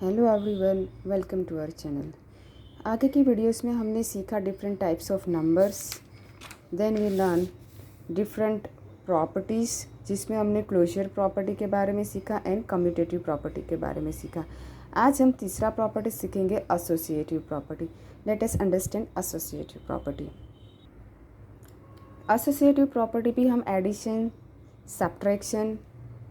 Hello everyone, welcome to our channel. आगे की videos में हमने सीखा different types of numbers, then we learn different properties जिसमें हमने क्लोजर प्रॉपर्टी के बारे में सीखा एंड कम्यूटेटिव प्रॉपर्टी के बारे में सीखा। आज हम तीसरा प्रॉपर्टी सीखेंगे, associative property. Let us understand associative property. Associative property भी हम addition, subtraction,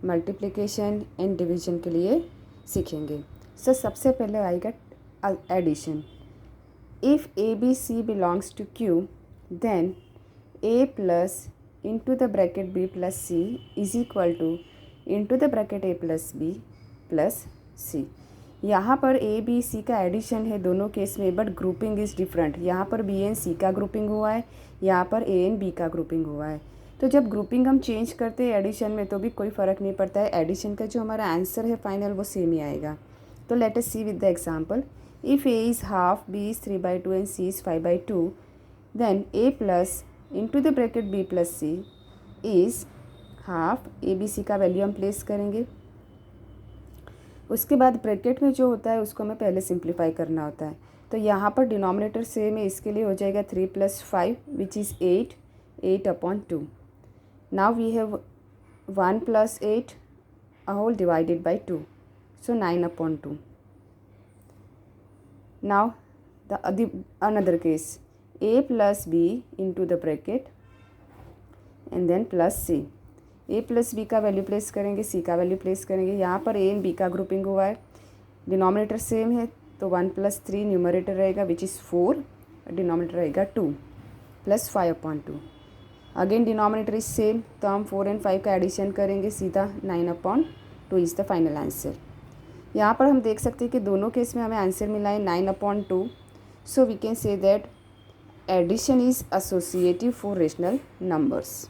multiplication and division के लिए सीखेंगे। सबसे पहले आएगा addition. If A B C belongs to Q then A plus into the bracket B plus C is equal to into the bracket A plus B plus C. यहाँ पर ए B C का addition है दोनों case में, but grouping is different. यहाँ पर B and सी का grouping हुआ है, यहाँ पर ए एंड बी का ग्रुपिंग हुआ है। तो जब ग्रुपिंग हम चेंज करते हैं एडिशन में तो भी कोई फ़र्क नहीं पड़ता है, एडिशन का जो हमारा आंसर है फाइनल वो सेम ही आएगा। तो let us see with the example. If A is half, B is 3/2 and C is 5/2, then A plus into the bracket B plus C is half. A B C का value हम place करेंगे, उसके बाद bracket में जो होता है उसको हमें पहले सिंप्लीफाई करना होता है। तो यहाँ पर डिनोमिनेटर सेम है, इसके लिए हो जाएगा 3 + 5 which is 8, 8/2। Now we have 1 + 8 a whole divided by 2, so 9/2. Now the another case, a plus b into the bracket and then plus c। a plus B का वैल्यू प्लेस करेंगे, C का value place करेंगे। यहाँ पर A and B का grouping हुआ है, denominator same है तो 1 + 3 न्यूमरेटर रहेगा विच इज़ 4, डिनोमिनेटर रहेगा 2 + 5/2। अगेन डिनोमिनेटर इज सेम तो हम 4 और 5 का एडिशन करेंगे, सीधा 9/2 इज़ द फाइनल आंसर। यहाँ पर हम देख सकते हैं कि दोनों केस में हमें आंसर मिला है 9/2। So we can say that addition is associative for rational numbers.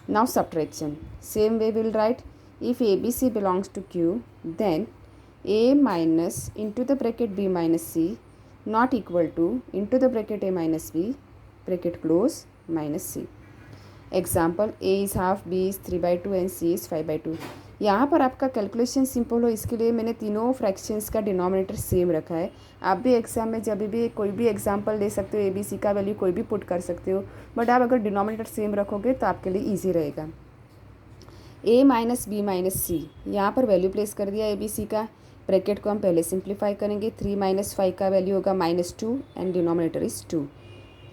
Now subtraction, same way will write. If A B C belongs to Q then A minus into the bracket B minus C not equal to into the bracket A minus B bracket close minus C. Example, A is half, B is 3/2 and C is 5/2। यहाँ पर आपका calculation simple हो इसके लिए मैंने तीनों fractions का denominator same रखा है। आप भी एग्जाम में जब भी कोई भी एग्जाम्पल दे सकते हो, ए बी सी का वैल्यू कोई भी पुट कर सकते हो, बट आप अगर डिनोमिनेटर सेम रखोगे तो आपके लिए ईजी रहेगा। ए माइनस बी माइनस सी, यहाँ पर वैल्यू प्लेस कर दिया ए बी सी का। ब्रैकेट को हम पहले सिंप्लीफाई करेंगे, 3 - 5 का वैल्यू होगा -2 एंड डिनोमिनेटर इज़ 2।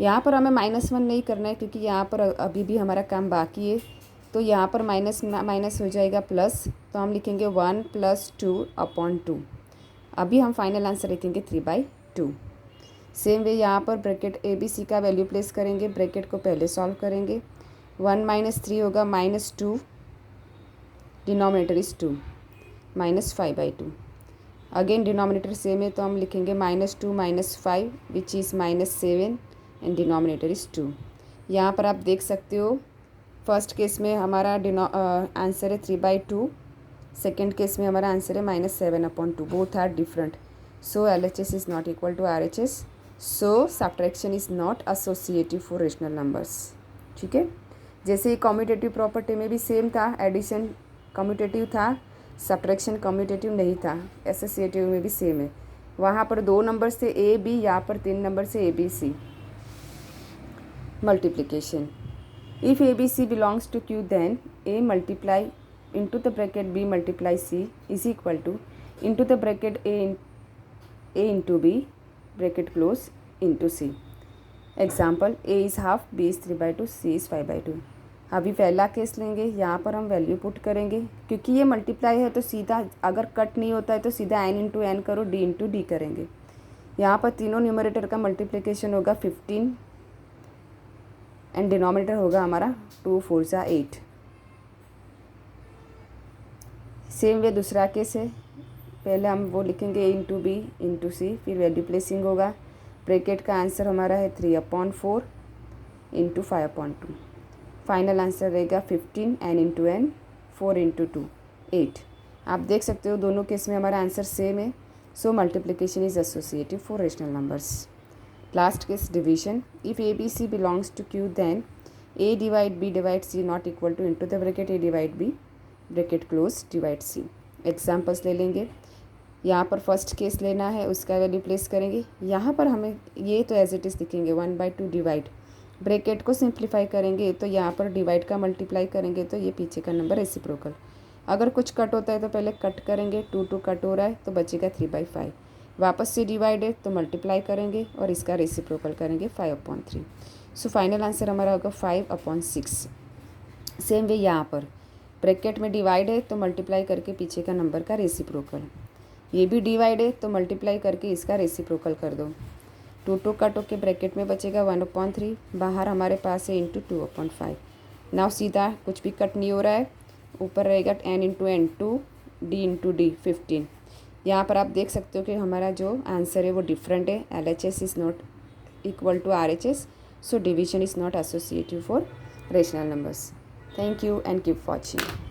यहाँ पर हमें -1 नहीं करना है क्योंकि यहाँ पर अभी भी हमारा काम बाकी है। तो यहाँ पर माइनस माइनस हो जाएगा प्लस, तो हम लिखेंगे 1 + 2/2। अभी हम फाइनल आंसर लिखेंगे 3/2। सेम वे यहाँ पर ब्रैकेट ए बी सी का वैल्यू प्लेस करेंगे, ब्रैकेट को पहले सॉल्व करेंगे। 1 - 3 होगा -2, denominator is 2 -5/2। Again denominator same है तो हम लिखेंगे -2 - 5 which is -7 and denominator is 2। यहाँ पर आप देख सकते हो फर्स्ट केस में हमारा आंसर है 3/2, सेकेंड केस में हमारा आंसर है -7/2। Both are different, so LHS is not equal to RHS, so subtraction is not associative for rational numbers. ठीक है, जैसे कम्यूटेटिव प्रॉपर्टी में भी सेम था, एडिशन कम्यूटेटिव था, सब्ट्रैक्शन कम्यूटेटिव नहीं था। एसोसिएटिव में भी सेम है, वहाँ पर 2 नंबर से ए बी, यहाँ पर 3 नंबर से A B C. Multiplication, if ABC belongs to Q then A multiply into the bracket B multiply C is equal to into the bracket A into B bracket close into C। Example, A is half, B is 3/2, C is 5/2। अभी पहला case लेंगे, यहाँ पर हम value put करेंगे क्योंकि ये multiply है तो सीधा अगर कट नहीं होता है तो सीधा n इंटू एन करो, d इंटू डी करेंगे। यहाँ पर तीनों न्यूमरेटर का मल्टीप्लिकेशन होगा 15 एंड डिनोमिनेटर होगा हमारा 2 4 × 8। सेम वे दूसरा केस है, पहले हम वो लिखेंगे a इंटू बी इंटू सी, फिर वैल्यू प्लेसिंग होगा। ब्रैकेट का आंसर हमारा है 3/4 इंटू 5/2। फाइनल आंसर रहेगा 15 n इंटू एन, 4 इंटू 2 8। आप देख सकते हो दोनों केस में हमारा आंसर सेम है, so multiplication is associative for rational numbers. Last case, division. If ABC belongs to Q then A divide B divide C not equal to into the bracket A divide B bracket close divide C। Examples ले लेंगे। यहाँ पर first case लेना है, उसका value place करेंगे। यहाँ पर हमें ये तो एज इट इज़ लिखेंगे 1/2 डिवाइड, ब्रैकेट को सिंप्लीफाई करेंगे तो यहाँ पर डिवाइड का मल्टीप्लाई करेंगे तो ये पीछे का नंबर रेसिप्रोकल। अगर कुछ कट होता है तो पहले कट करेंगे, 2 कट हो रहा है तो बचेगा 3/5। वापस से डिवाइड है तो मल्टीप्लाई करेंगे और इसका रेसिप्रोकल करेंगे 5/3। सो फाइनल आंसर हमारा होगा 5/6। सेम वे यहाँ पर ब्रैकेट में डिवाइड है तो मल्टीप्लाई करके पीछे का नंबर का रेसिप्रोकल, ये भी डिवाइड है तो मल्टीप्लाई करके इसका रेसिप्रोकल कर दो। 2 कट होके ब्रैकेट में बचेगा 1/3, बाहर हमारे पास है इंटू 2/5। नाउ सीधा कुछ भी कट नहीं हो रहा है, ऊपर रहेगा n into n2 d into D 15। यहाँ पर आप देख सकते हो कि हमारा जो आंसर है वो डिफरेंट है। LHS is not equal to RHS, so division is not associative for rational numbers. Thank you and keep watching.